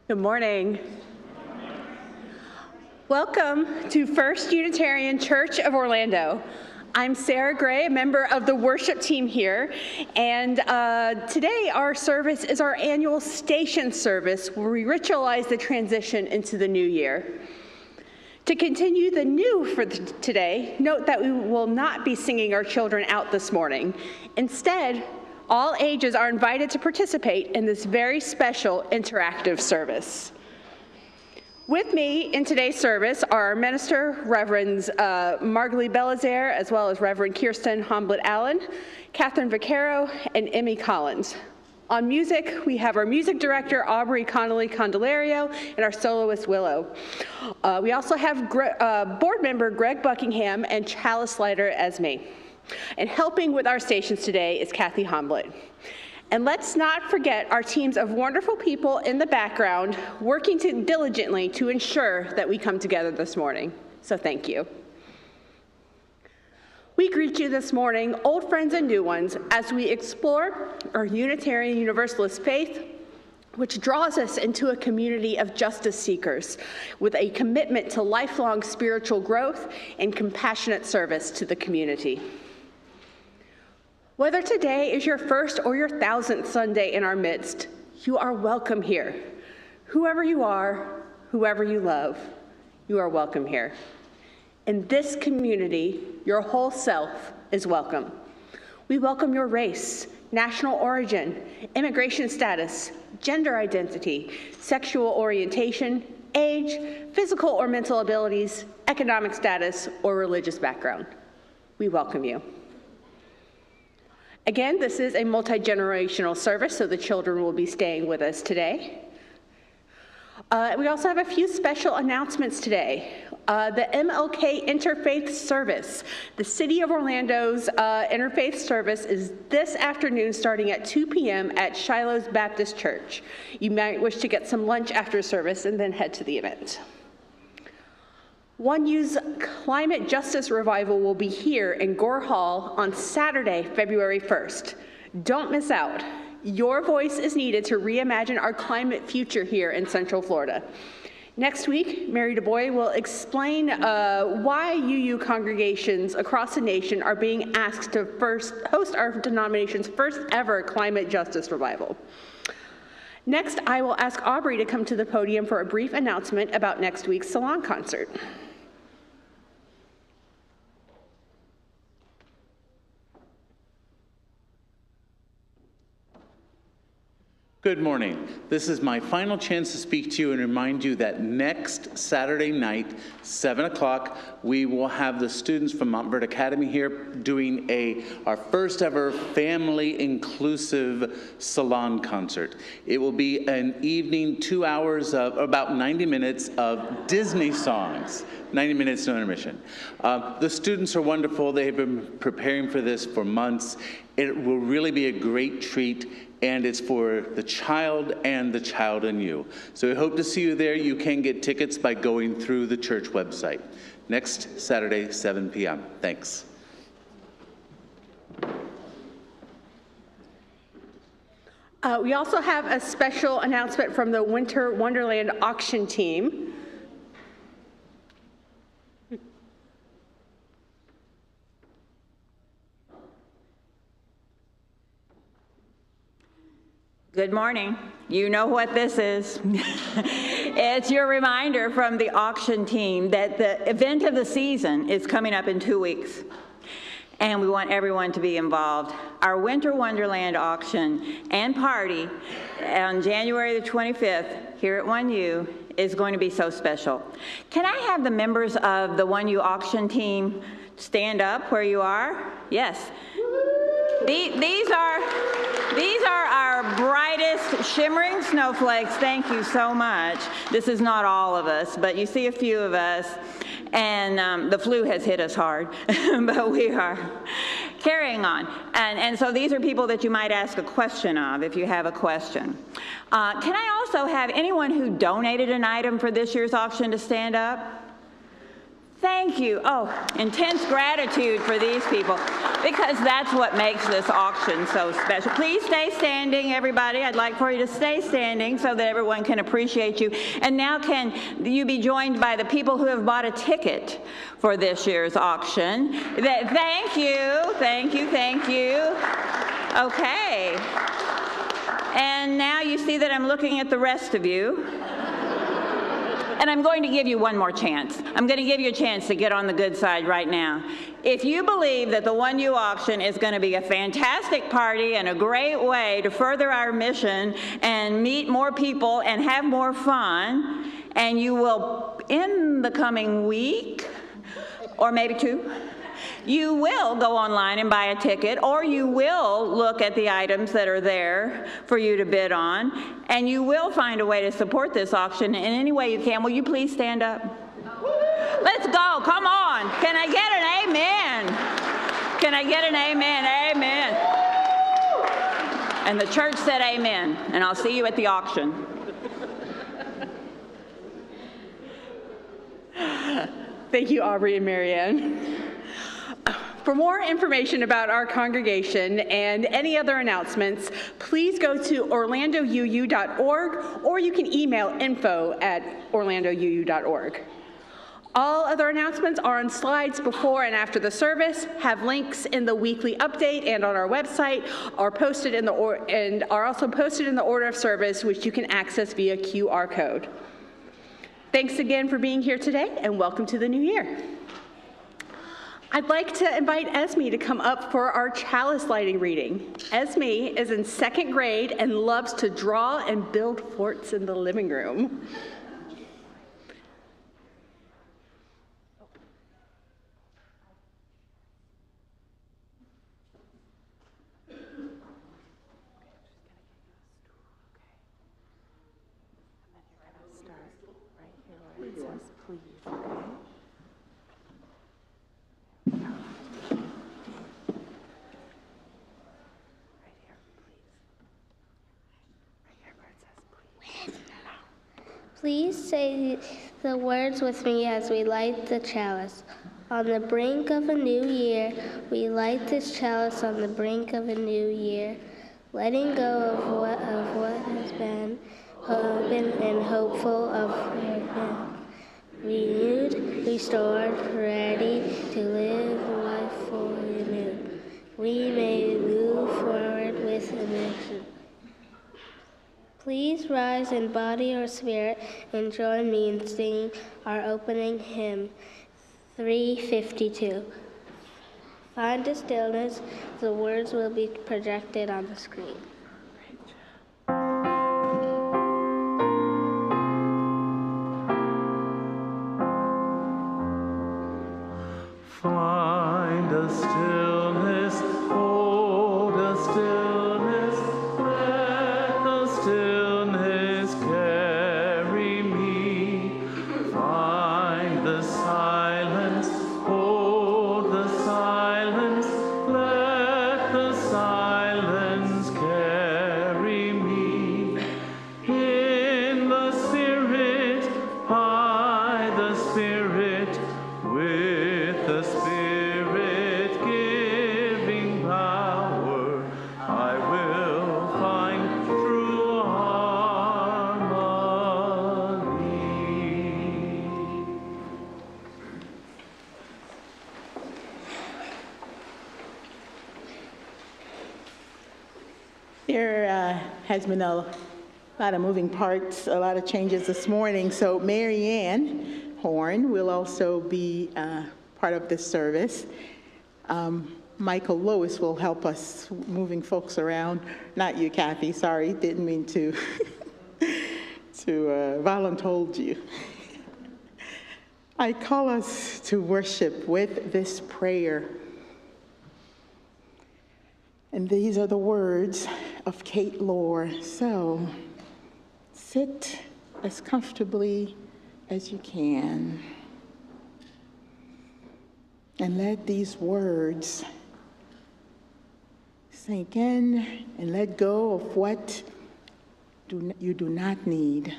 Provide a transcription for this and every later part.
Good morning. Welcome to First Unitarian Church of Orlando. I'm Sarah Gray, a member of the worship team here, and today our service is our annual station service where we ritualize the transition into the new year. To continue the new for today, note that we will not be singing our children out this morning. Instead, all ages are invited to participate in this very special interactive service. With me in today's service are Minister Reverends Margalie Belizaire, as well as Reverend Kirsten Homblett-Allen, Catherine Vaccaro, and Emmy Collins. On music, we have our music director, Aubrey Candelario, and our soloist, Willow. We also have board member Greg Buckingham and Chalice Lighter Esme. And helping with our stations today is Kathy Homblett. And let's not forget our teams of wonderful people in the background working diligently to ensure that we come together this morning. So thank you. We greet you this morning, old friends and new ones, as we explore our Unitarian Universalist faith, which draws us into a community of justice seekers with a commitment to lifelong spiritual growth and compassionate service to the community. Whether today is your first or your 1000th Sunday in our midst, you are welcome here. Whoever you are, whoever you love, you are welcome here. In this community, your whole self is welcome. We welcome your race, national origin, immigration status, gender identity, sexual orientation, age, physical or mental abilities, economic status, or religious background. We welcome you. Again, this is a multi-generational service, so the children will be staying with us today. We also have a few special announcements today. The MLK Interfaith Service. The City of Orlando's Interfaith Service is this afternoon starting at 2 p.m. at Shiloh's Baptist Church. You might wish to get some lunch after service and then head to the event. One U's Climate Justice Revival will be here in Gore Hall on Saturday, February 1st. Don't miss out. Your voice is needed to reimagine our climate future here in Central Florida. Next week, Mary DuBois will explain why UU congregations across the nation are being asked to first host our denomination's first ever Climate Justice Revival. Next, I will ask Aubrey to come to the podium for a brief announcement about next week's Salon concert. Good morning. This is my final chance to speak to you and remind you that next Saturday night, 7 o'clock, we will have the students from Montverde Academy here doing our first ever family inclusive salon concert. It will be an evening, 2 hours of about 90 minutes of Disney songs. 90 minutes, no intermission. The students are wonderful. They have been preparing for this for months. It will really be a great treat, and it's for the child and the child in you. So we hope to see you there. You can get tickets by going through the church website. Next Saturday, 7 p.m. Thanks. We also have a special announcement from the Winter Wonderland auction team. Good morning. You know what this is. It's your reminder from the auction team that the event of the season is coming up in 2 weeks, and we want everyone to be involved. Our Winter Wonderland auction and party on January the 25th here at 1U is going to be so special. Can I have the members of the 1U auction team stand up where you are? Yes. These are our brightest shimmering snowflakes. Thank you so much. This is not all of us, but you see a few of us, and the flu has hit us hard, but we are carrying on. And so these are people that you might ask a question of if you have a question. Can I also have anyone who donated an item for this year's auction to stand up? Thank you. Oh, intense gratitude for these people, because that's what makes this auction so special. Please stay standing, everybody. I'd like for you to stay standing so that everyone can appreciate you. And now can you be joined by the people who have bought a ticket for this year's auction. Thank you, thank you, thank you. Okay. And now you see that I'm looking at the rest of you. And I'm going to give you one more chance. I'm going to give you a chance to get on the good side right now. If you believe that the One You auction is going to be a fantastic party and a great way to further our mission and meet more people and have more fun, and you will, in the coming week, or maybe 2, you will go online and buy a ticket, or you will look at the items that are there for you to bid on, and you will find a way to support this auction in any way you can. Will you please stand up? Let's go. Come on. Can I get an amen? Can I get an amen? Amen. And the church said amen, and I'll see you at the auction. Thank you, Aubrey and Marianne. For more information about our congregation and any other announcements, please go to orlandouu.org, or you can email info@orlandouu.org. All other announcements are on slides before and after the service, have links in the weekly update and on our website, are posted in the are also posted in the order of service, which you can access via QR code. Thanks again for being here today, and welcome to the new year. I'd like to invite Esme to come up for our chalice lighting reading. Esme is in 2nd grade and loves to draw and build forts in the living room. Please say the words with me as we light the chalice. On the brink of a new year, we light this chalice on the brink of a new year, letting go of what has been, hoping and hopeful of what renewed, restored, ready to live life fully new. We may move forward with emotion. Please rise in body or spirit and join me in singing our opening hymn, 352. Find a stillness, the words will be projected on the screen. Find a stillness, hold a stillness, let the stillness carry me. Find the silence, hold the silence, let the silence carry me. In the Spirit, by the Spirit, with the Spirit giving power, I will find true harmony. There has been a lot of moving parts, a lot of changes this morning. So Mary Ann Horn will also be part of this service. Michael Lewis will help us moving folks around. Not you, Kathy, sorry, didn't mean to, voluntold you. I call us to worship with this prayer. And these are the words of Kate Lohr. So sit as comfortably as you can and let these words sink in and let go of what you do not need.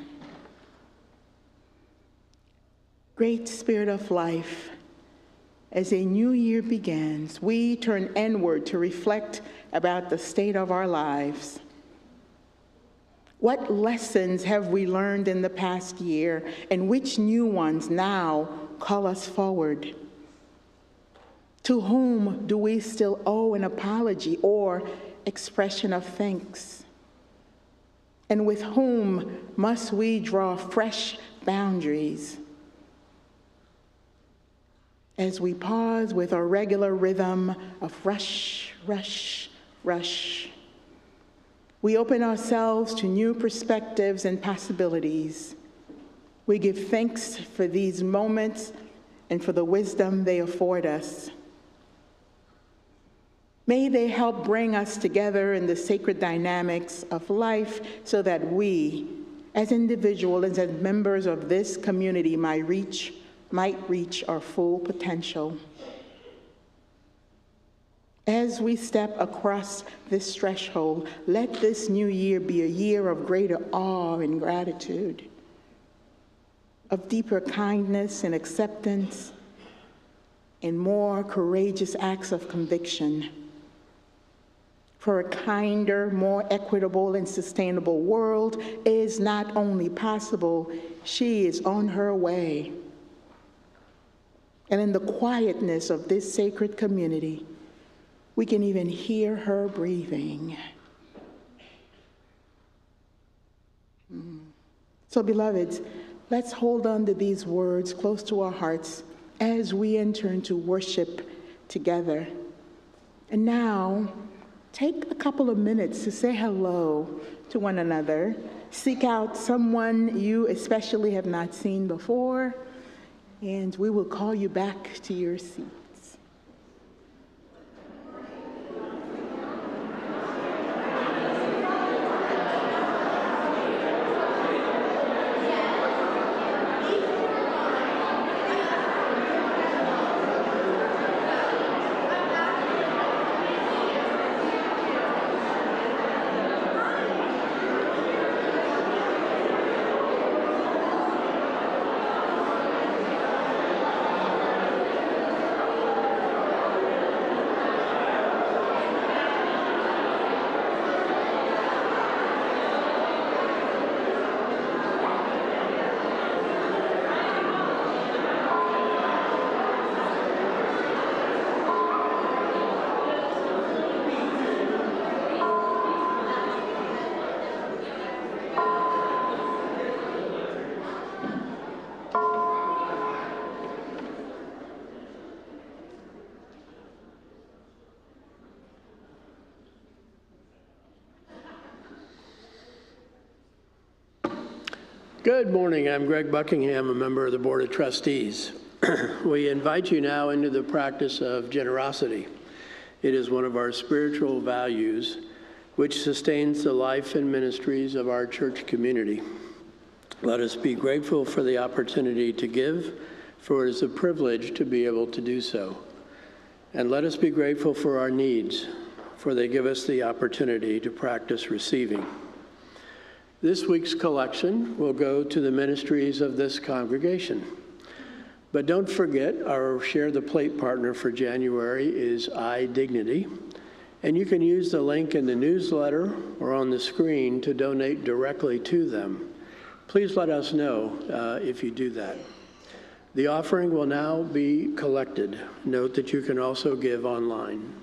Great Spirit of life, as a new year begins, we turn inward to reflect about the state of our lives. What lessons have we learned in the past year, and which new ones now call us forward? To whom do we still owe an apology or expression of thanks? And with whom must we draw fresh boundaries? As we pause with our regular rhythm of rush, rush, rush, we open ourselves to new perspectives and possibilities. We give thanks for these moments and for the wisdom they afford us. May they help bring us together in the sacred dynamics of life so that we, as individuals and as members of this community, might reach our full potential. As we step across this threshold, let this new year be a year of greater awe and gratitude, of deeper kindness and acceptance, and more courageous acts of conviction. For a kinder, more equitable, and sustainable world is not only possible, she is on her way. And in the quietness of this sacred community, we can even hear her breathing. So, beloveds, let's hold on to these words close to our hearts as we enter into worship together. And now, take a couple of minutes to say hello to one another. Seek out someone you especially have not seen before, and we will call you back to your seats. Good morning. I'm Greg Buckingham, a member of the Board of Trustees. We invite you now into the practice of generosity. It is one of our spiritual values which sustains the life and ministries of our church community. Let us be grateful for the opportunity to give, for it is a privilege to be able to do so. And let us be grateful for our needs, for they give us the opportunity to practice receiving. This week's collection will go to the ministries of this congregation. But don't forget, our Share the Plate partner for January is iDignity, and you can use the link in the newsletter or on the screen to donate directly to them. Please let us know if you do that. The offering will now be collected. Note that you can also give online.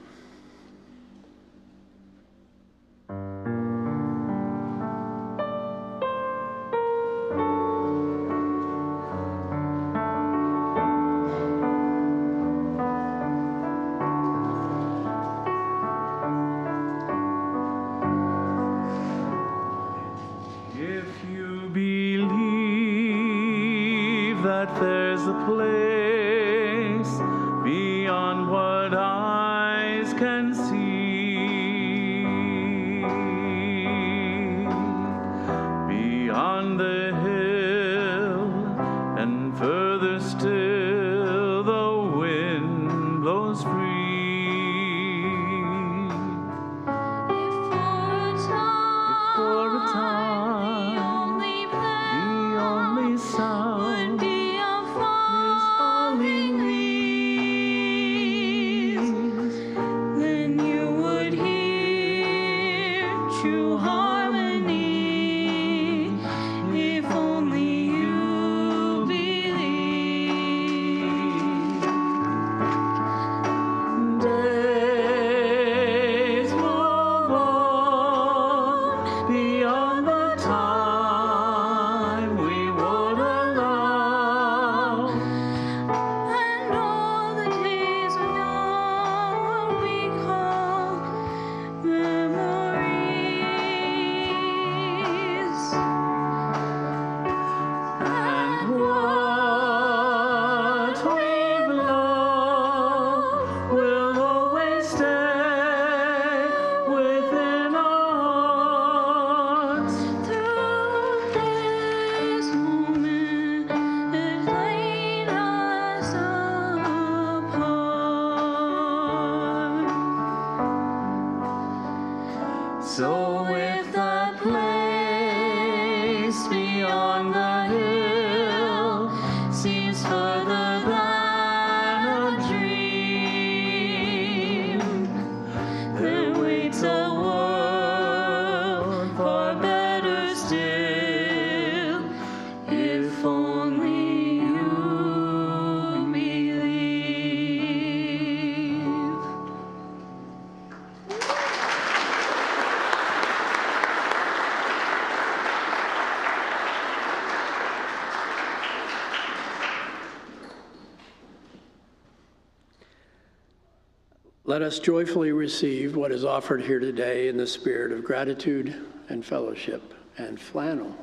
Let us joyfully receive what is offered here today in the spirit of gratitude and fellowship and flannel.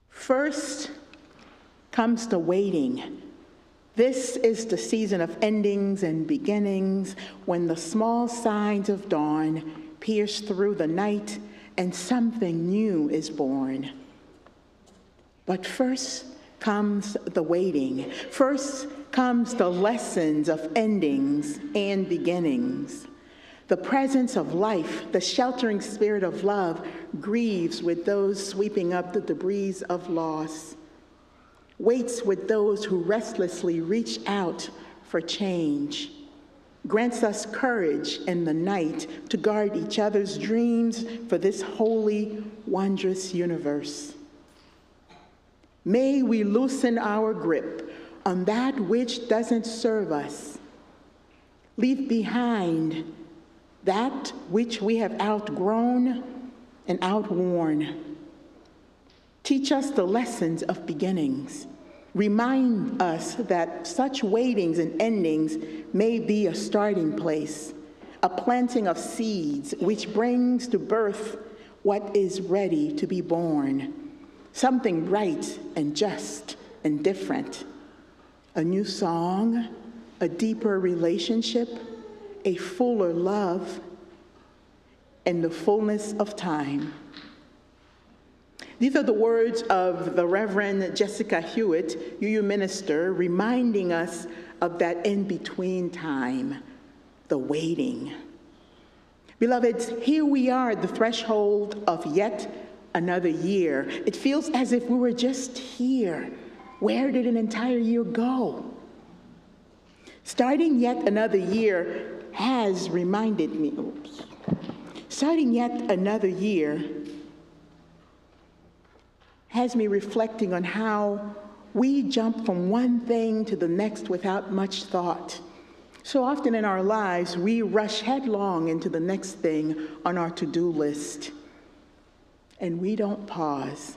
First comes the waiting. This is the season of endings and beginnings, when the small signs of dawn pierce through the night and something new is born. But first comes the waiting. First comes the lessons of endings and beginnings. The presence of life, the sheltering spirit of love, grieves with those sweeping up the debris of loss, waits with those who restlessly reach out for change, grants us courage in the night to guard each other's dreams for this holy, wondrous universe. May we loosen our grip on that which doesn't serve us, leave behind that which we have outgrown and outworn. Teach us the lessons of beginnings. Remind us that such waitings and endings may be a starting place, a planting of seeds which brings to birth what is ready to be born, something right and just and different, a new song, a deeper relationship, a fuller love, and the fullness of time. These are the words of the Reverend Jessica Hewitt, UU minister, reminding us of that in-between time, the waiting. Beloveds, here we are at the threshold of yet another year. It feels as if we were just here. Where did an entire year go? Starting yet another year has reminded me, starting yet another year has me reflecting on how we jump from one thing to the next without much thought. So often in our lives, we rush headlong into the next thing on our to-do list, and we don't pause.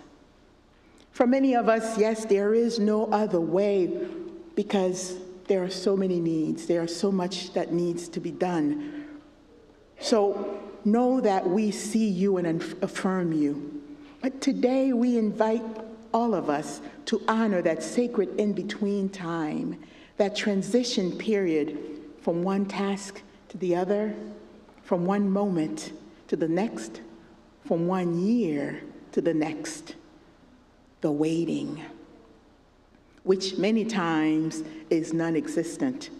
For many of us, yes, there is no other way, because there are so many needs. There is so much that needs to be done. So know that we see you and affirm you. But today we invite all of us to honor that sacred in-between time, that transition period from one task to the other, from one moment to the next, from 1 year to the next, the waiting, which many times is non-existent.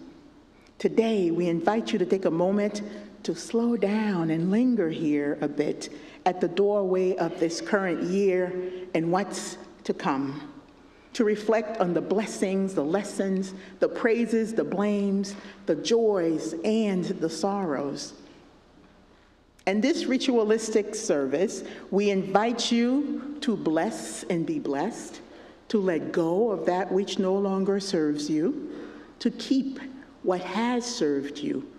Today, we invite you to take a moment to slow down and linger here a bit at the doorway of this current year and what's to come, to reflect on the blessings, the lessons, the praises, the blames, the joys, and the sorrows. In this ritualistic service, we invite you to bless and be blessed, to let go of that which no longer serves you, to keep what has served you,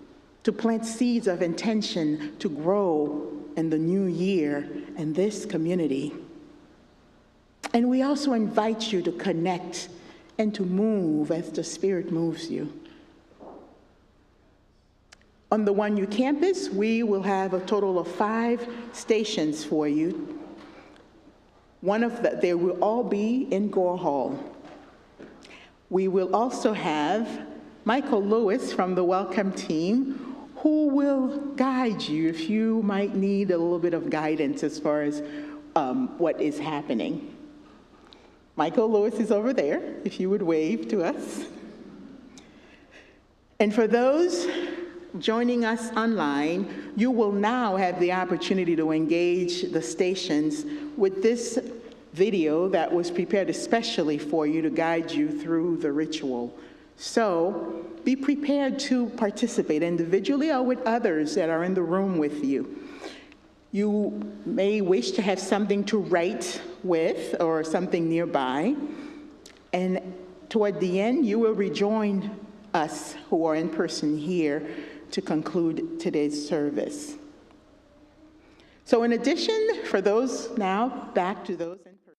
to plant seeds of intention to grow in the new year in this community. And we also invite you to connect and to move as the Spirit moves you. On the 1U campus, we will have a total of 5 stations for you. They will all be in Gore Hall. We will also have Michael Lewis from the Welcome Team, who will guide you if you might need a little bit of guidance as far as what is happening. Michael Lewis is over there, if you would wave to us. And for those joining us online, you will now have the opportunity to engage the stations with this video that was prepared especially for you to guide you through the ritual. So be prepared to participate individually or with others that are in the room with you. You may wish to have something to write with or something nearby. And toward the end, you will rejoin us who are in person here to conclude today's service. So in addition, for those now, back to those in person.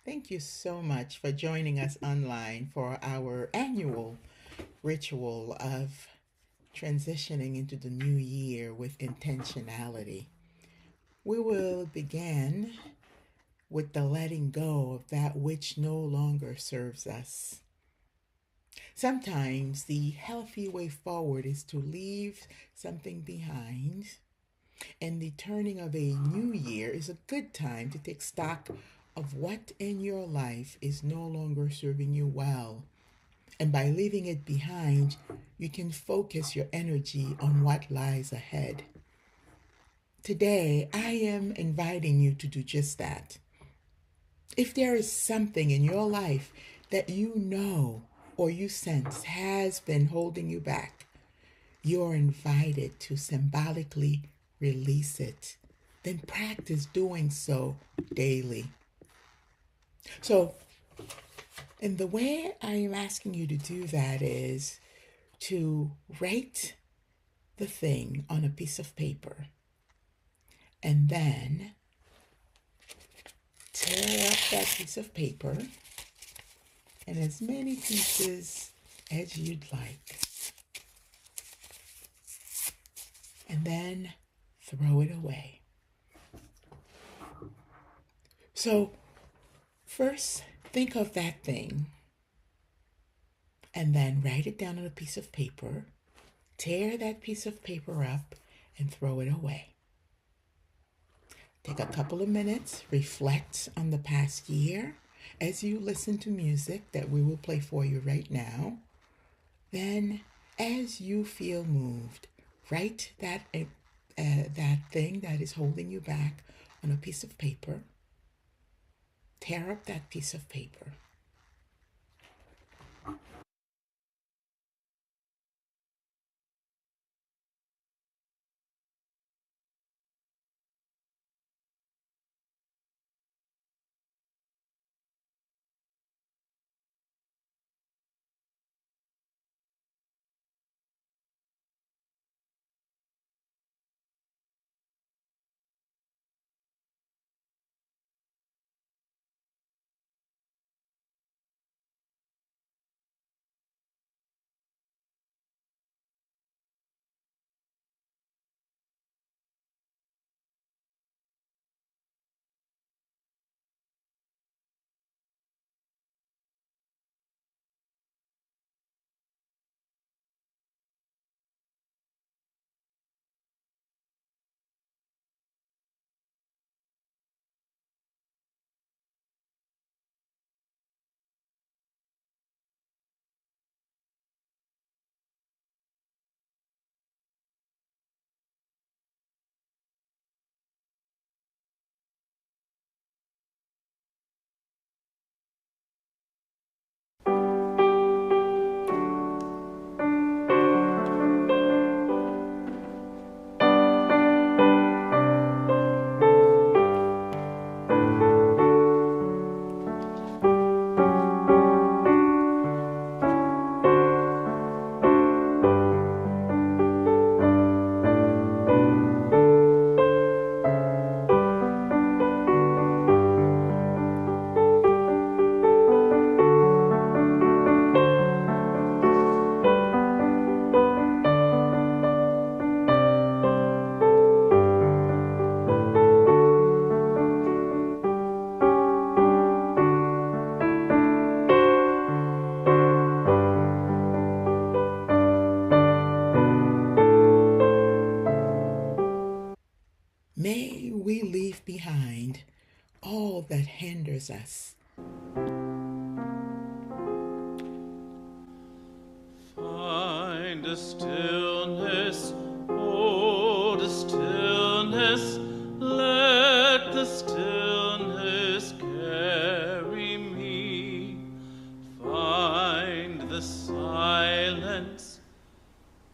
Thank you so much for joining us online for our annual ritual of transitioning into the new year with intentionality. We will begin with the letting go of that which no longer serves us. Sometimes the healthy way forward is to leave something behind, and the turning of a new year is a good time to take stock of what in your life is no longer serving you well. And by leaving it behind, you can focus your energy on what lies ahead. Today, I am inviting you to do just that. If there is something in your life that you know or you sense has been holding you back, you're invited to symbolically release it. Then practice doing so daily. So, and the way I am asking you to do that is to write the thing on a piece of paper and then tear up that piece of paper in as many pieces as you'd like. And then throw it away. So first, think of that thing and then write it down on a piece of paper, tear that piece of paper up and throw it away. Take a couple of minutes, reflect on the past year as you listen to music that we will play for you right now. Then, as you feel moved, write that thing that is holding you back on a piece of paper. Tear up that piece of paper. leave behind all that hinders us. Find a stillness, hold a stillness, let the stillness carry me. Find the silence,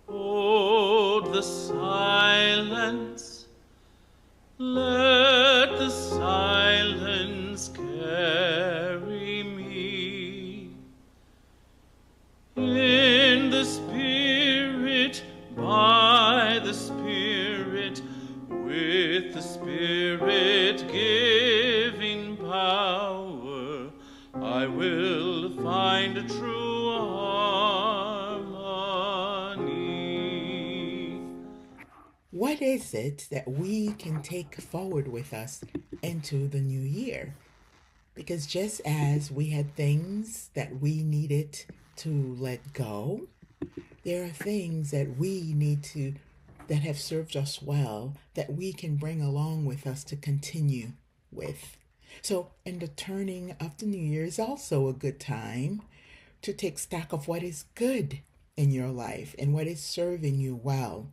hold the silence, let the silence carry me. In the Spirit, by the Spirit, with the Spirit giving power, I will find a true harmony. What is it that we can take forward with us into the new year? Because just as we had things that we needed to let go, there are things that we need to, that have served us well, that we can bring along with us to continue with. So, in the turning of the new year is also a good time to take stock of what is good in your life and what is serving you well.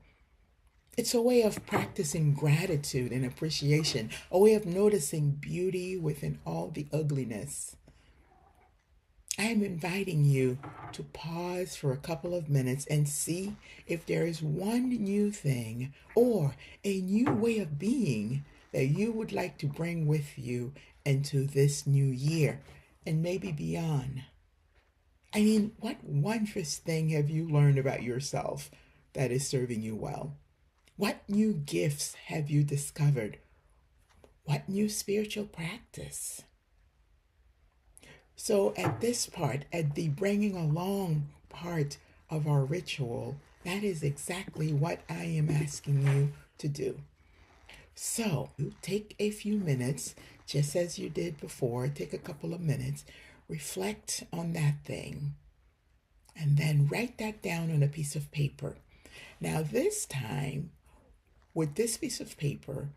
It's a way of practicing gratitude and appreciation, a way of noticing beauty within all the ugliness. I am inviting you to pause for a couple of minutes and see if there is one new thing or a new way of being that you would like to bring with you into this new year and maybe beyond. I mean, what wondrous thing have you learned about yourself that is serving you well? What new gifts have you discovered? What new spiritual practice? So at this part, at the bringing along part of our ritual, that is exactly what I am asking you to do. So take a few minutes, just as you did before, take a couple of minutes, reflect on that thing, and then write that down on a piece of paper. Now this time, with this piece of paper,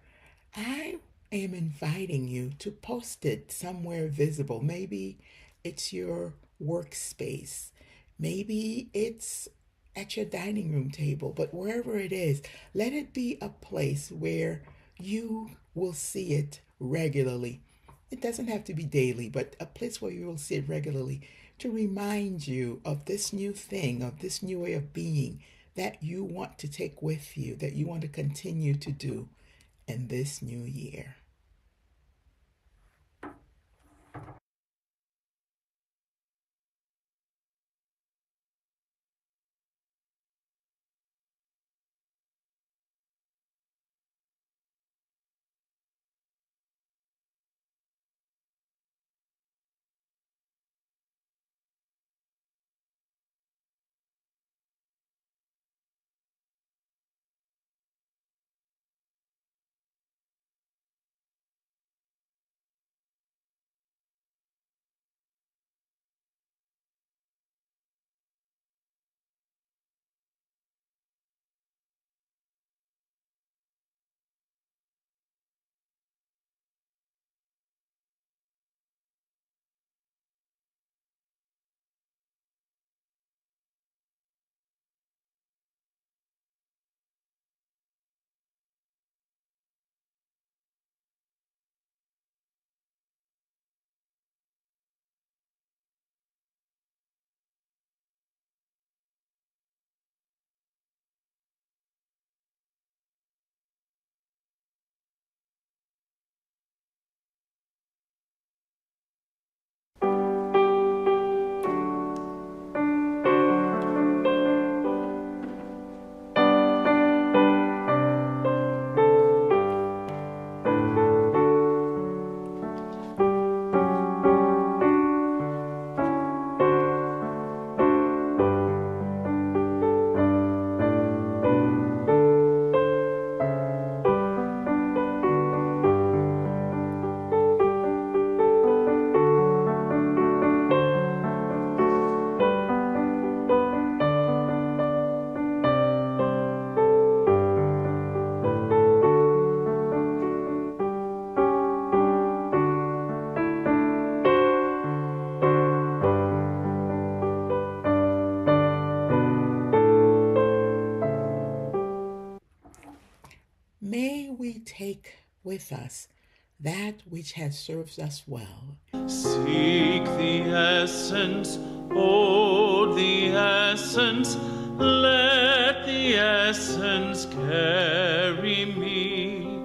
I am inviting you to post it somewhere visible. Maybe it's your workspace. Maybe it's at your dining room table, but wherever it is, let it be a place where you will see it regularly. It doesn't have to be daily, but a place where you will see it regularly to remind you of this new thing, of this new way of being that you want to take with you, that you want to continue to do in this new year. with us that which has served us well. Seek the essence, oh, the essence, let the essence carry me.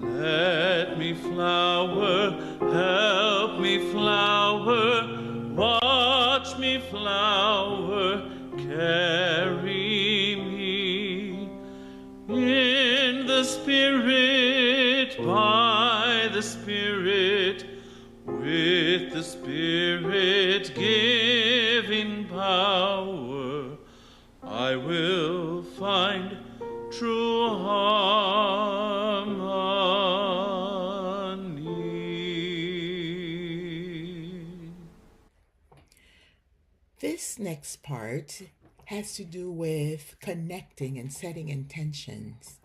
Let me flower, help me flower, watch me flower, carry me. In the Spirit, by the Spirit, with the Spirit giving power, I will find true harmony. This next part has to do with connecting and setting intentions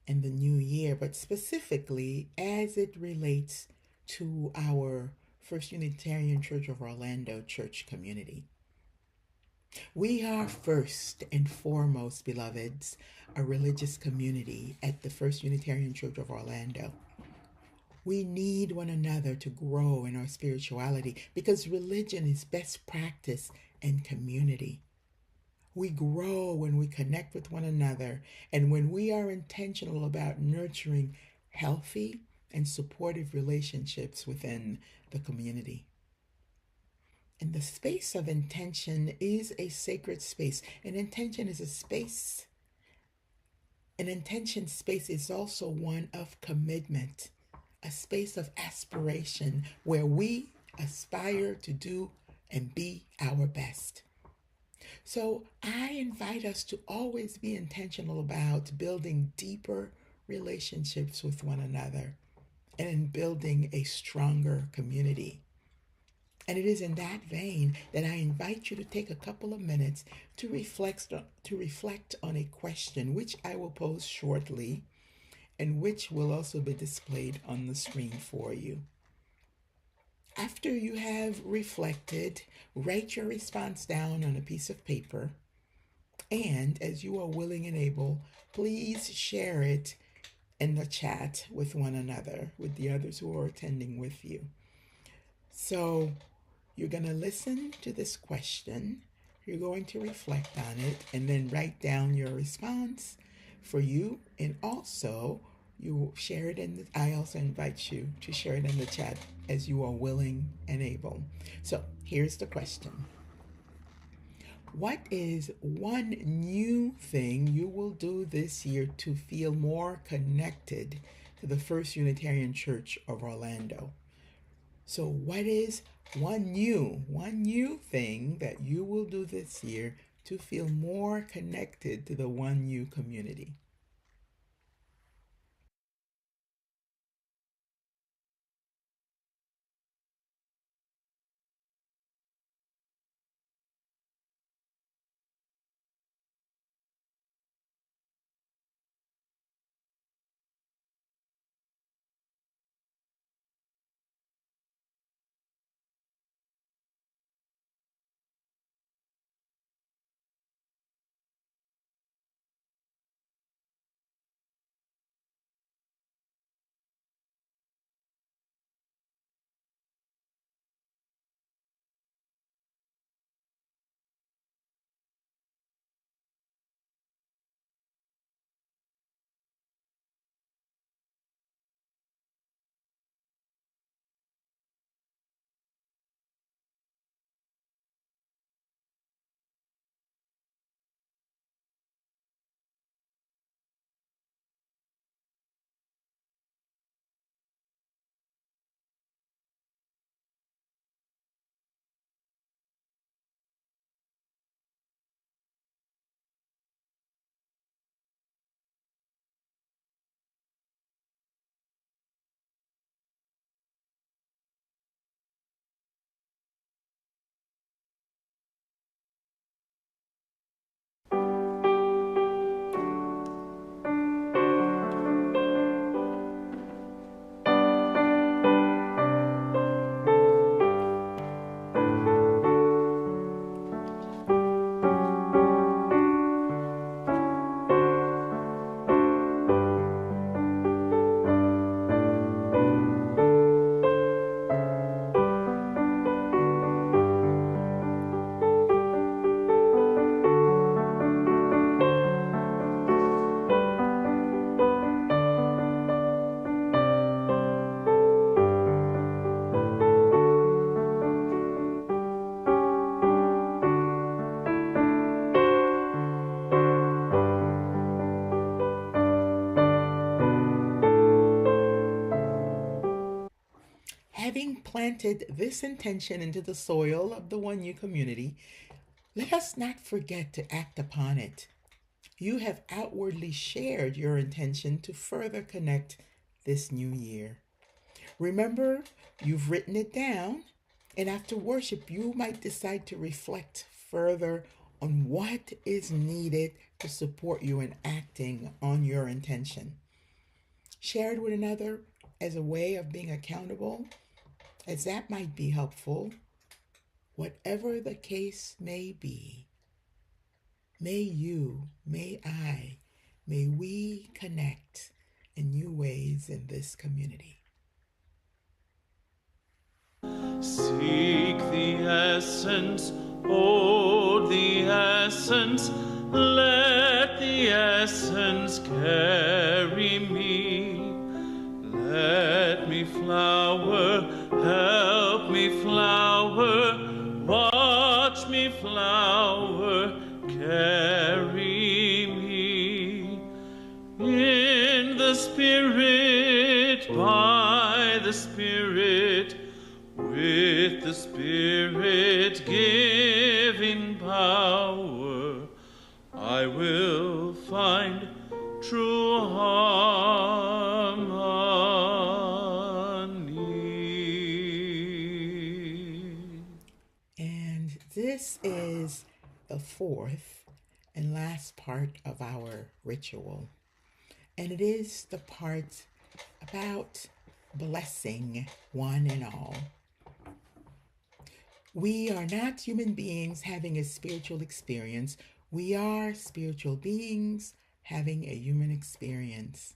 in the new year, but specifically as it relates to our First Unitarian Church of Orlando church community. We are first and foremost, beloveds, a religious community at the First Unitarian Church of Orlando. We need one another to grow in our spirituality because religion is best practice and community. We grow when we connect with one another and when we are intentional about nurturing healthy and supportive relationships within the community. And the space of intention is a sacred space. An intention is a space. An intention space is also one of commitment, a space of aspiration where we aspire to do and be our best. So I invite us to always be intentional about building deeper relationships with one another and in building a stronger community. And it is in that vein that I invite you to take a couple of minutes to reflect on a question which I will pose shortly and which will also be displayed on the screen for you. After you have reflected, write your response down on a piece of paper, and as you are willing and able, please share it in the chat with one another, with the others who are attending with you. So you're going to listen to this question, you're going to reflect on it, and then write down your response for you, and also you will share it I also invite you to share it in the chat as you are willing and able. So here's the question. What is one new thing you will do this year to feel more connected to the First Unitarian Church of Orlando? So what is one new thing that you will do this year to feel more connected to the One You community? having planted this intention into the soil of the 1U community, let us not forget to act upon it. You have outwardly shared your intention to further connect this new year. Remember, you've written it down, and after worship, you might decide to reflect further on what is needed to support you in acting on your intention. Share it with another as a way of being accountable, as that might be helpful. Whatever the case may be, may you, may I, may we connect in new ways in this community. Seek the essence, hold the essence, let the essence carry me. Let me flower, help me flower, watch me flower, carry me. In the Spirit, by the Spirit, with the Spirit giving power, I will find true harmony. And this is the fourth and last part of our ritual. And it is the part about blessing one and all. We are not human beings having a spiritual experience. We are spiritual beings having a human experience.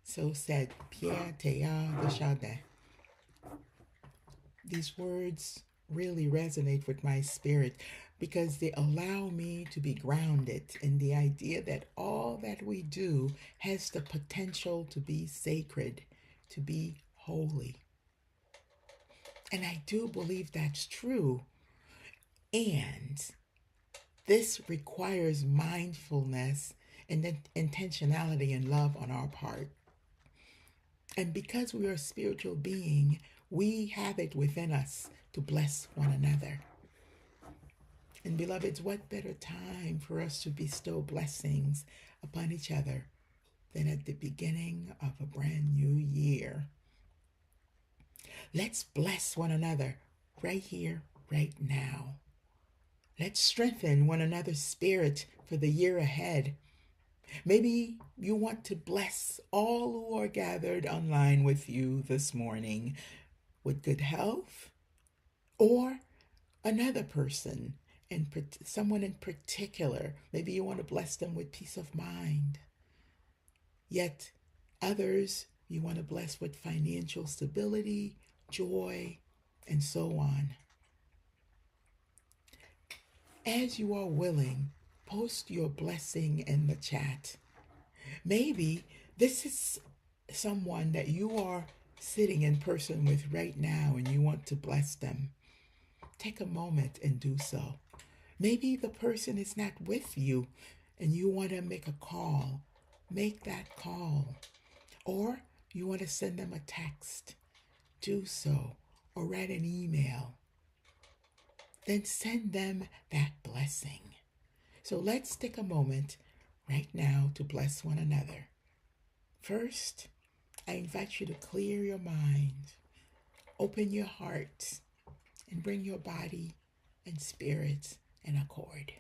So said Pierre Teilhard de Chardin. These words really resonate with my spirit because they allow me to be grounded in the idea that all that we do has the potential to be sacred, to be holy. And I do believe that's true. And this requires mindfulness and intentionality and love on our part. And because we are a spiritual being, we have it within us to bless one another. And beloveds, what better time for us to bestow blessings upon each other than at the beginning of a brand new year? Let's bless one another right here, right now. Let's strengthen one another's spirit for the year ahead. Maybe you want to bless all who are gathered online with you this morning with good health, or another person, and someone in particular. Maybe you want to bless them with peace of mind. Yet others you want to bless with financial stability, joy, and so on. As you are willing, post your blessing in the chat. Maybe this is someone that you are sitting in person with right now and you want to bless them. Take a moment and do so. Maybe the person is not with you and you want to make a call. Make that call. Or you want to send them a text. Do so. Or write an email. Then send them that blessing. So let's take a moment right now to bless one another. First, I invite you to clear your mind, open your heart, and bring your body and spirit in accord.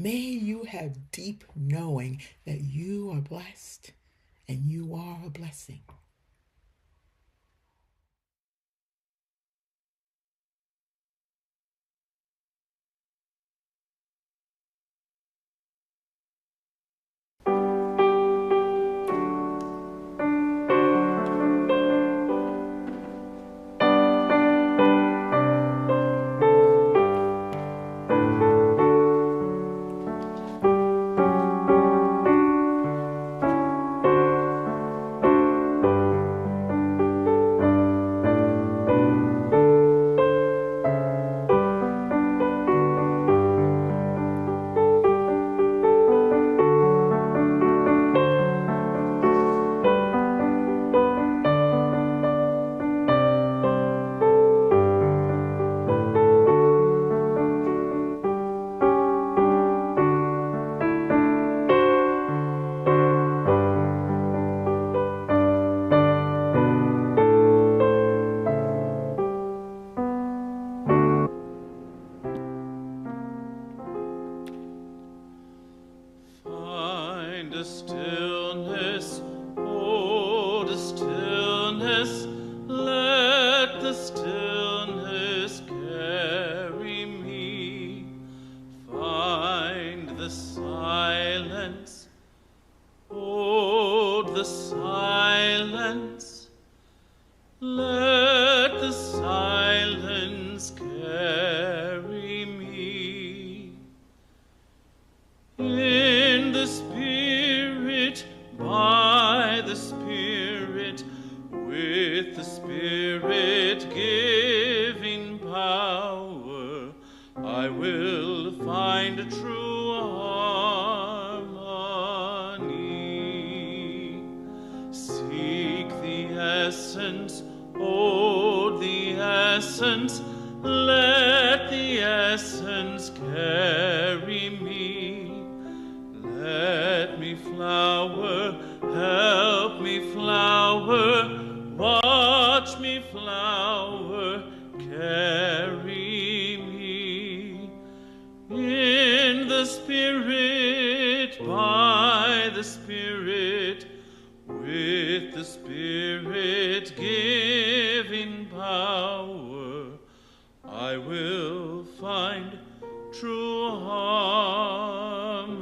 May you have deep knowing that you are blessed and you are a blessing. Find a stillness, hold a stillness, let the stillness carry me. Find the silence, hold the silence, let the silence carry me. In the Spirit, by the Spirit, with the Spirit giving power, I will find a true harmony. Seek the essence, hold the essence, let the essence carry me. Let me flower, help me flower, watch me flower, carry me. In the Spirit, by the Spirit, with the Spirit giving power, I will find true harmony.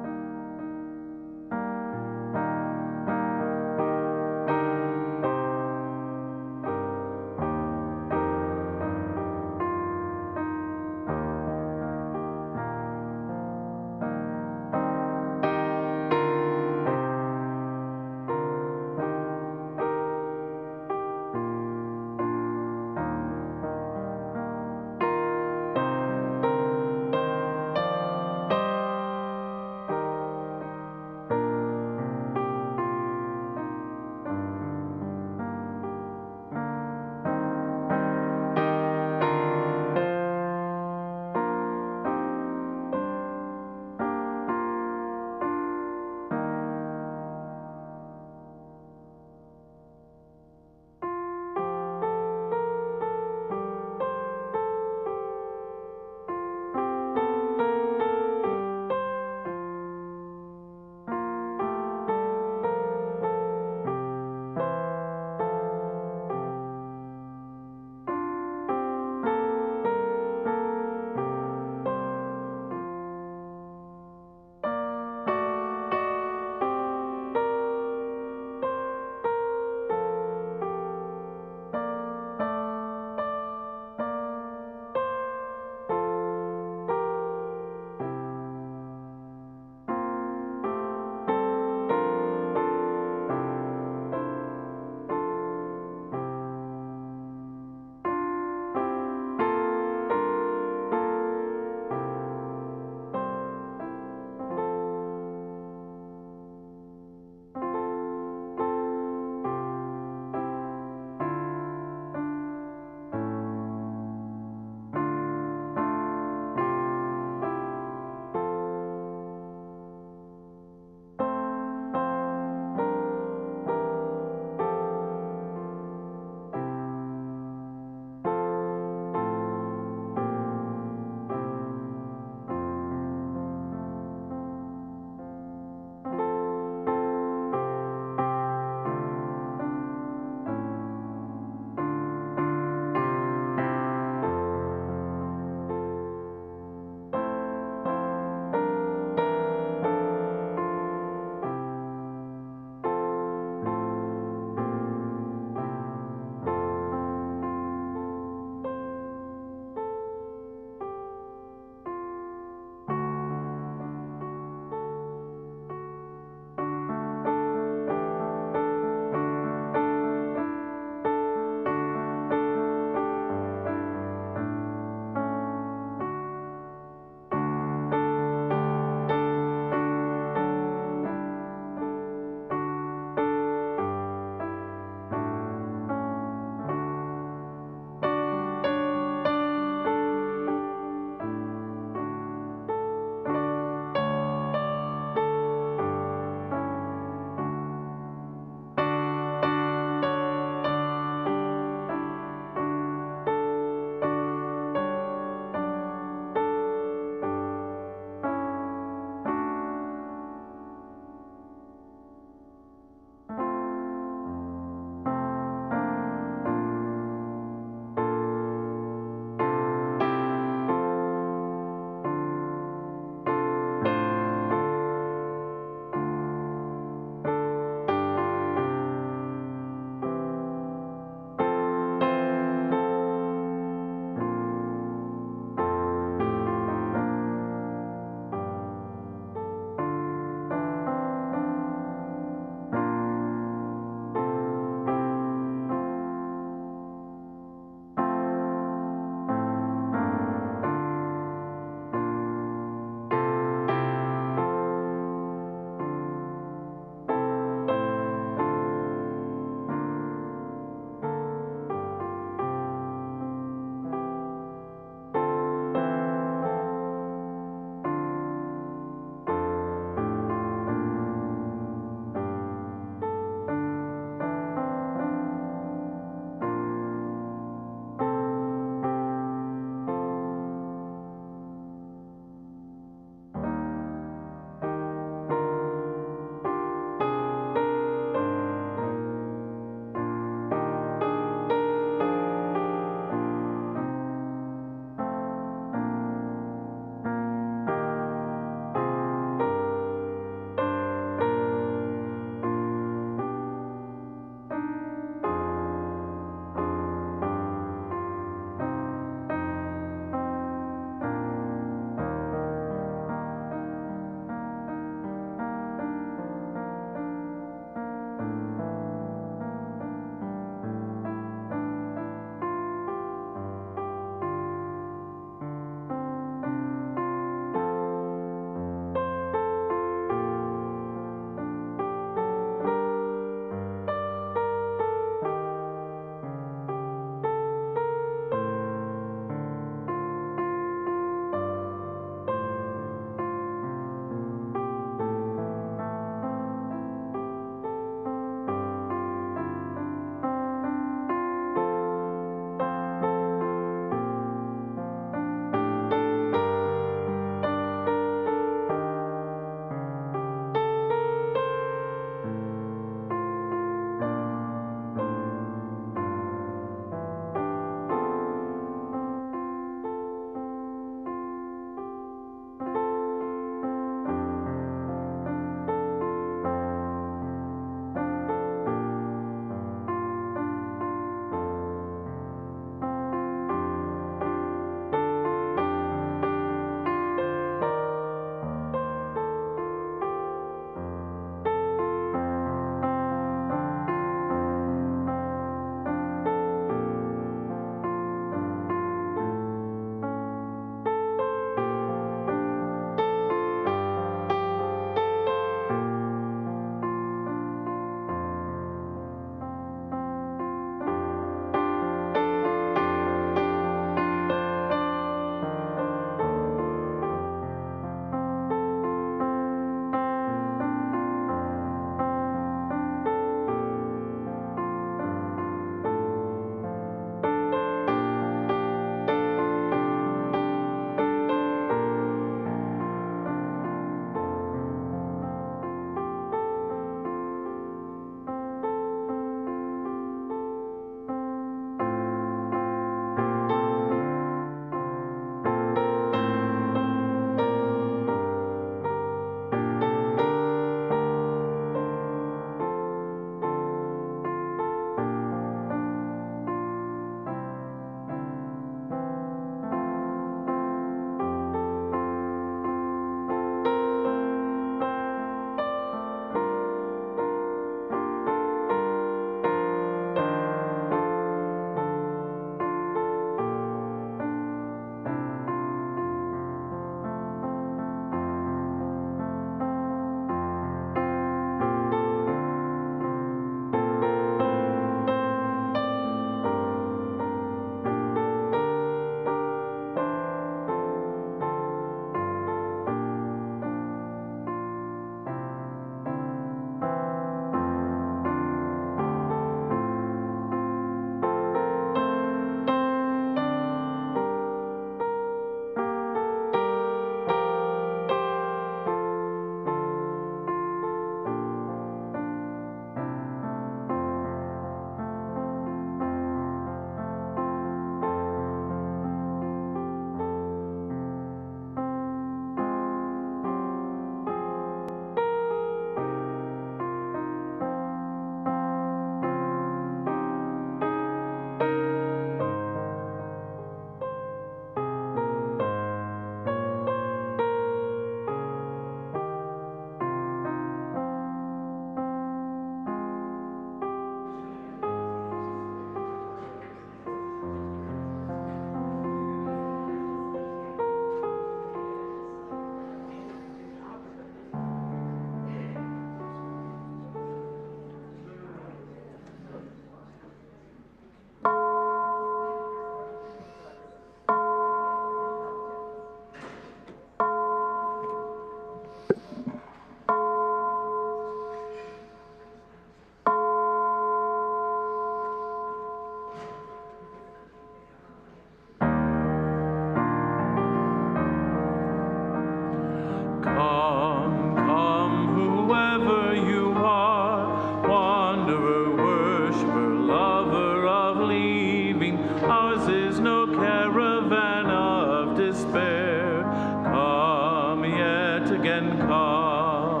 ours is no caravan of despair. Come yet again, come.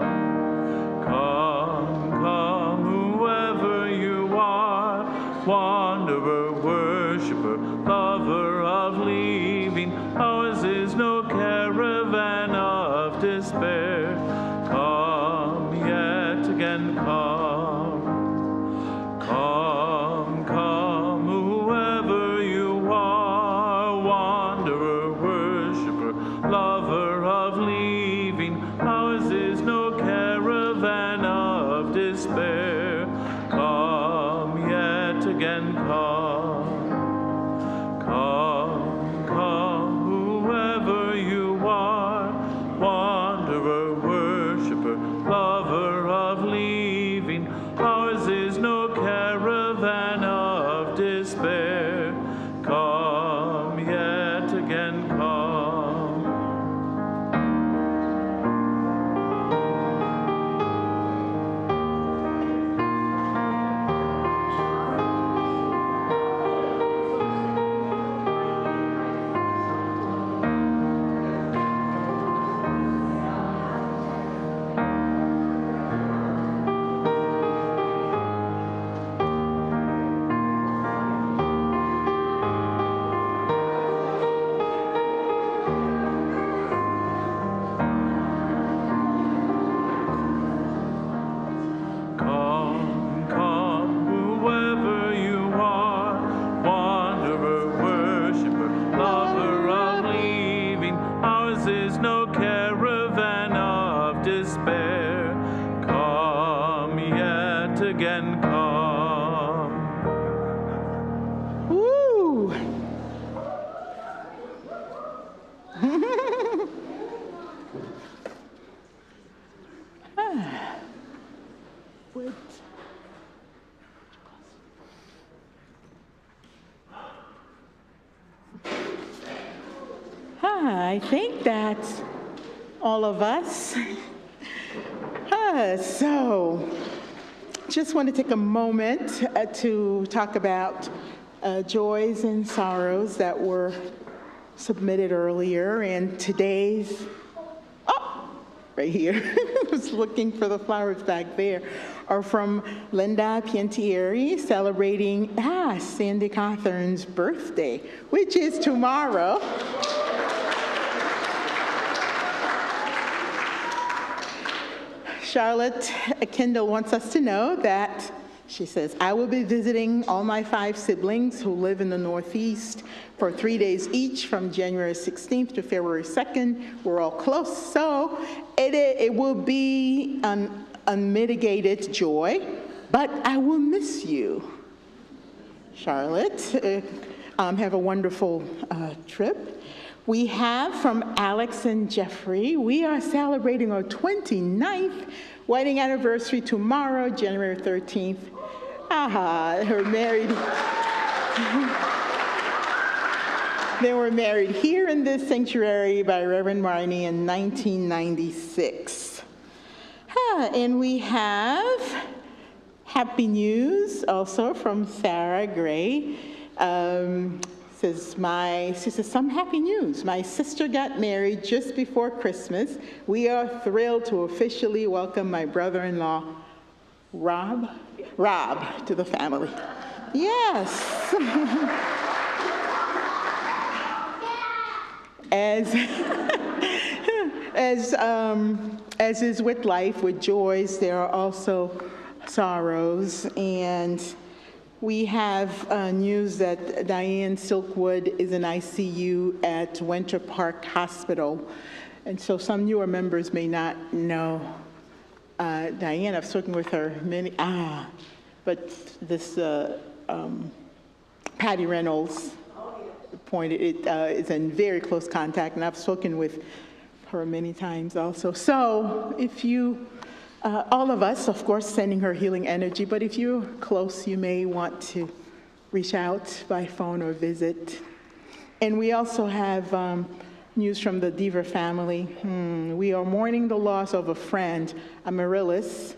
Come, come, whoever you are, wanderer, worshiper, lover of leaving, ours is no caravan of despair. Come yet again, come. Come, come, whoever you are, wanderer, worshiper, lover of leaving, ours is no caravan of despair. Come yet again, come. Come, come, whoever you are, wanderer, worshiper, lover of leaving, ours is no caravan of despair. Come yet again, come. Come, come, whoever you are, wanderer, worshiper, lover of leaving, ours is no caravan of despair. Come yet again, come. Woo! I think that's all of us. So, just want to take a moment to talk about joys and sorrows that were submitted earlier, and today's, right here, I was looking for the flowers back there, are from Linda Pientieri, celebrating Sandy Catherine's birthday, which is tomorrow. Charlotte Kendall wants us to know that, she says, I will be visiting all my 5 siblings who live in the Northeast for 3 days each from January 16th to February 2nd. We're all close, so it will be an unmitigated joy, but I will miss you. Charlotte, have a wonderful trip. We have from Alex and Jeffrey, we are celebrating our 29th wedding anniversary tomorrow, January 13th. Her married. They were married here in this sanctuary by Reverend Marnie in 1996. And we have happy news also from Sarah Gray. She says, some happy news. My sister got married just before Christmas. We are thrilled to officially welcome my brother-in-law, Rob, to the family. Yes. As is with life, with joys, there are also sorrows, and we have news that Diane Silkwood is in ICU at Winter Park Hospital. And so some newer members may not know Diane. I've spoken with her many, but this Patty Reynolds pointed, it is in very close contact, and I've spoken with her many times also. So if you, all of us, of course, sending her healing energy, but if you're close, you may want to reach out by phone or visit. And we also have news from the Deaver family. We are mourning the loss of a friend, Amaryllis,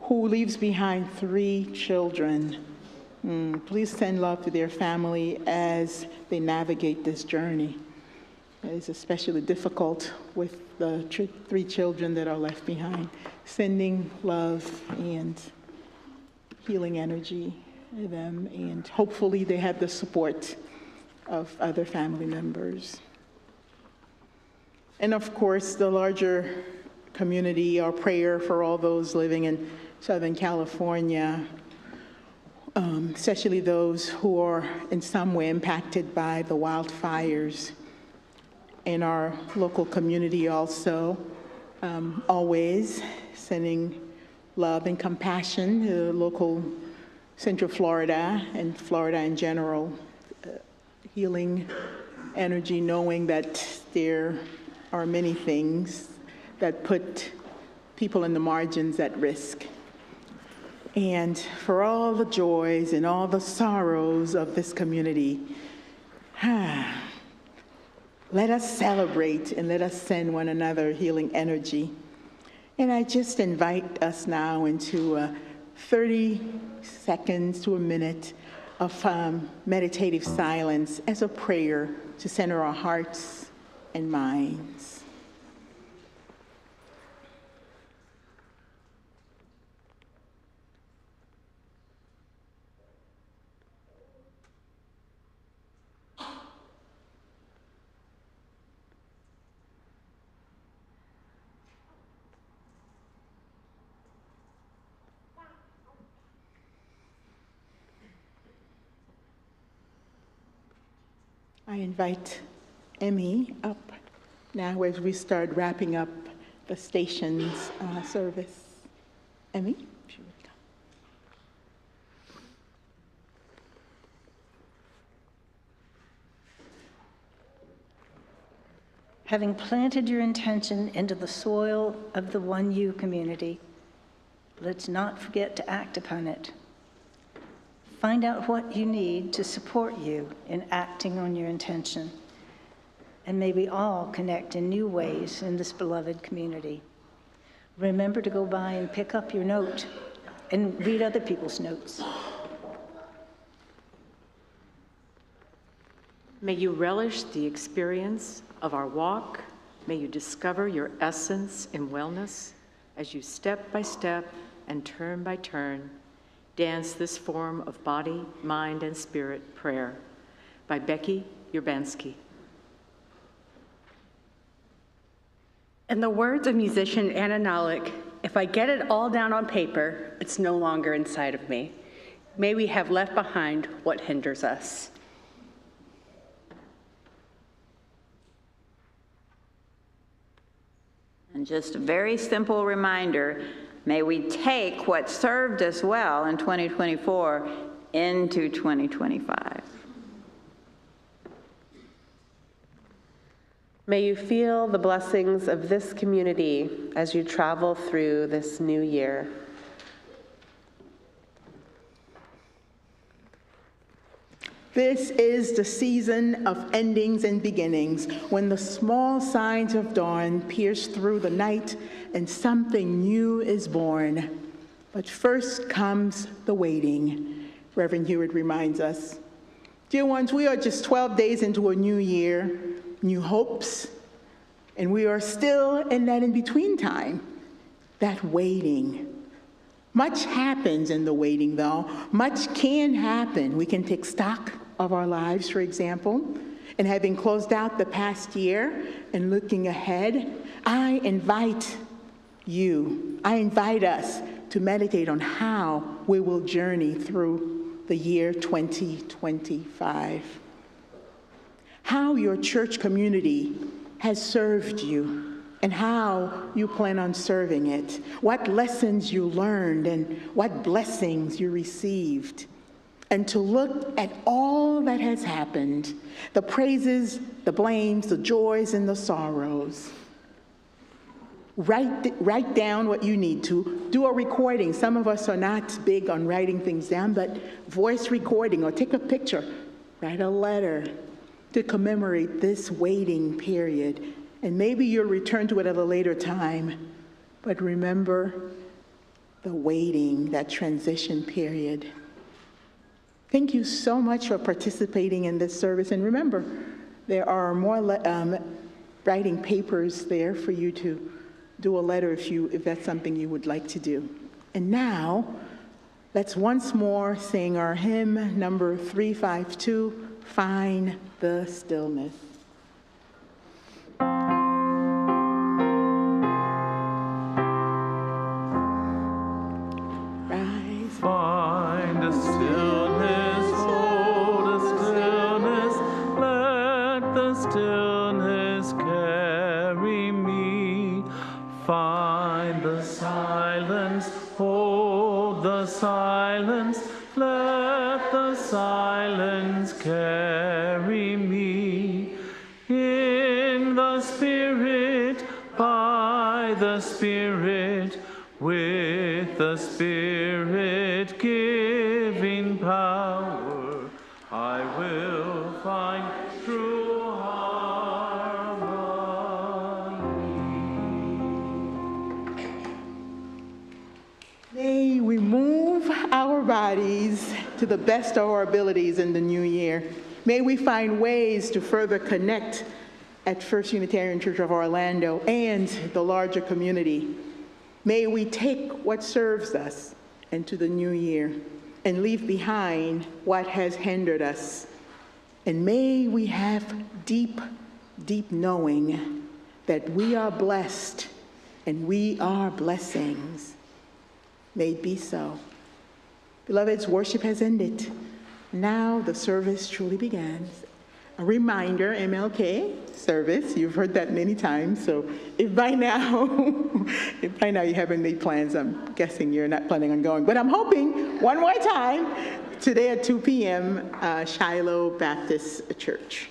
who leaves behind 3 children. Please send love to their family as they navigate this journey. It's especially difficult with the 3 children that are left behind. Sending love and healing energy to them, and hopefully they have the support of other family members. And of course, the larger community, our prayer for all those living in Southern California, especially those who are in some way impacted by the wildfires. In our local community also, always sending love and compassion to local Central Florida and Florida in general, healing energy, knowing that there are many things that put people in the margins at risk. And for all the joys and all the sorrows of this community, let us celebrate and let us send one another healing energy. And I just invite us now into 30 seconds to a minute of meditative silence as a prayer to center our hearts and minds. I invite Emmy up now as we start wrapping up the station's service. Emmy, if you would come. Having planted your intention into the soil of the 1U community, let's not forget to act upon it. Find out what you need to support you in acting on your intention. And may we all connect in new ways in this beloved community. Remember to go by and pick up your note and read other people's notes. May you relish the experience of our walk. May you discover your essence in wellness as you step by step and turn by turn dance this form of body, mind, and spirit prayer by Becky Urbanski. In the words of musician Anna Nolick, if I get it all down on paper, it's no longer inside of me. May we have left behind what hinders us. And just a very simple reminder, may we take what served us well in 2024 into 2025. May you feel the blessings of this community as you travel through this new year. This is the season of endings and beginnings, when the small signs of dawn pierce through the night and something new is born. But first comes the waiting, Reverend Hewitt reminds us. Dear ones, we are just 12 days into a new year, new hopes, and we are still in that in-between time, that waiting. Much happens in the waiting, though. Much can happen. We can take stock of our lives, for example, and having closed out the past year and looking ahead, I invite us to meditate on how we will journey through the year 2025. How your church community has served you and how you plan on serving it, what lessons you learned and what blessings you received, and to look at all that has happened, the praises, the blames, the joys, and the sorrows. Write down what you need to. Do a recording. Some of us are not big on writing things down, but voice recording or take a picture, write a letter to commemorate this waiting period. And maybe you'll return to it at a later time, but remember the waiting, that transition period. Thank you so much for participating in this service. And remember, there are more writing papers there for you to do a letter if that's something you would like to do. And now, let's once more sing our hymn number 352, Find the Stillness. Find a stillness, hold a stillness, let the stillness carry me. Find the silence, hold the silence, let the silence carry me. In the Spirit, by the Spirit, with the Spirit giving power, I will find true harmony. May we move our bodies to the best of our abilities in the new year. May we find ways to further connect at First Unitarian Church of Orlando and the larger community. May we take what serves us into the new year and leave behind what has hindered us. And may we have deep, deep knowing that we are blessed and we are blessings. May it be so. Beloveds, worship has ended. Now the service truly begins. A reminder, MLK service, you've heard that many times, so if by now you haven't made plans, I'm guessing you're not planning on going. But I'm hoping, one more time, today at 2 p.m., Shiloh Baptist Church.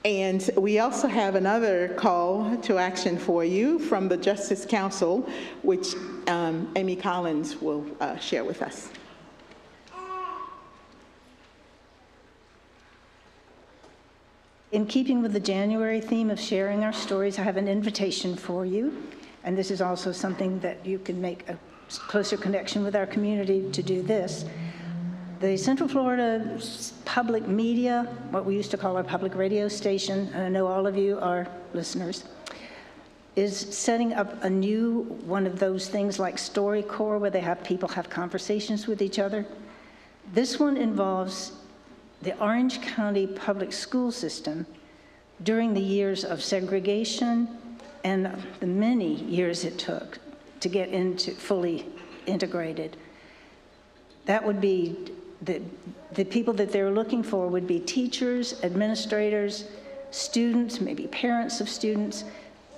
And we also have another call to action for you from the Justice Council, which Amy Collins will share with us. In keeping with the January theme of sharing our stories, I have an invitation for you. And this is also something that you can make a closer connection with our community to do this. The Central Florida Public Media, what we used to call our public radio station, and I know all of you are listeners, is setting up a new one of those things like StoryCorps, where they have people have conversations with each other. This one involves the Orange County public school system during the years of segregation and the many years it took to get into fully integrated. That would be the people that they're looking for would be teachers, administrators, students, maybe parents of students,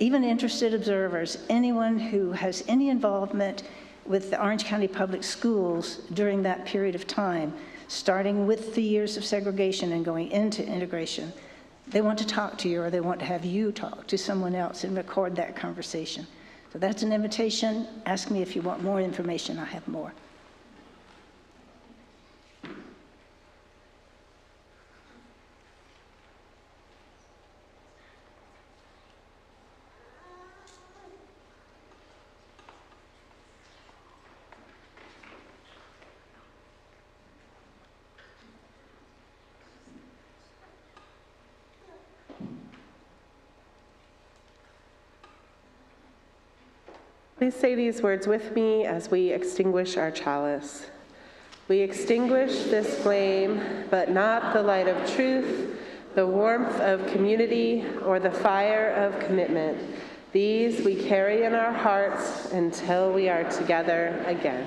even interested observers, anyone who has any involvement with the Orange County Public Schools during that period of time, starting with the years of segregation and going into integration. They want to talk to you, or they want to have you talk to someone else and record that conversation. So that's an invitation. Ask me if you want more information. I have more. Please say these words with me as we extinguish our chalice. We extinguish this flame, but not the light of truth, the warmth of community, or the fire of commitment. These we carry in our hearts until we are together again.